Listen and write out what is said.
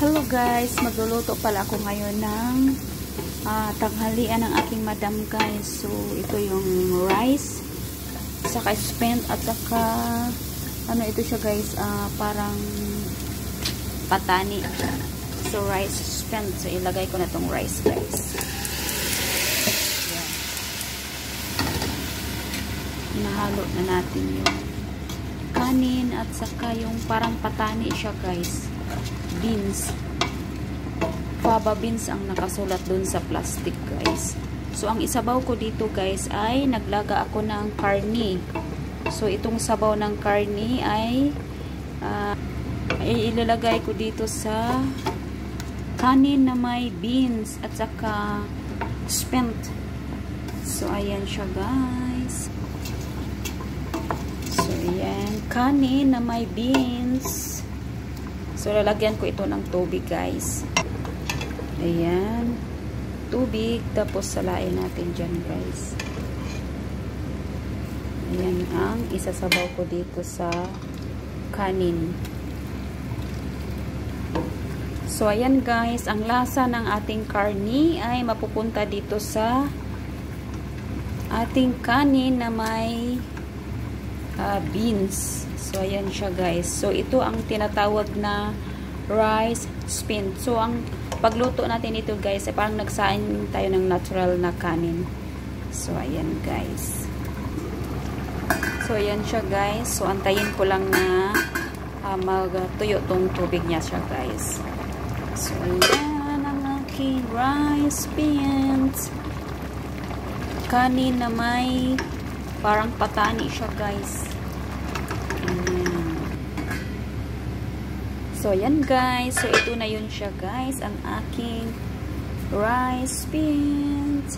Hello guys, magluluto pala ako ngayon ng tanghalian ng aking madam guys. So ito yung rice, saka spent at saka ano ito siya guys, parang patani. So rice spent. So ilagay ko na tong rice guys. Yan. Inahalo na natin yung kanin at saka yung parang patani siya guys. Beans. Faba beans ang nakasulat dun sa plastic guys. So ang isabaw ko dito guys ay naglaga ako ng karni. So itong sabaw ng karni ay ilalagay ko dito sa kanin na may beans at saka spent. So ayan siya guys. So ayan, kanin na may beans. So, lalagyan ko ito ng tubig, guys. Ayan. Tubig. Tapos, salain natin dyan, guys. Ayan ang isasabaw ko dito sa kanin. So, ayan, guys. Ang lasa ng ating karni ay mapupunta dito sa ating kanin na may beans. So, ayan siya guys. So, ito ang tinatawag na rice spent. So, ang pagluto natin ito guys, ay parang nagsain tayo ng natural na kanin. So, ayan guys. So, ayan siya guys. So, antayin ko lang na magtuyo tong tubig niya siya guys. So, ayan ang aking rice spent. Kanin na may parang patani siya guys. So, ayan guys. So, ito na yun siya guys. Ang aking rice beans.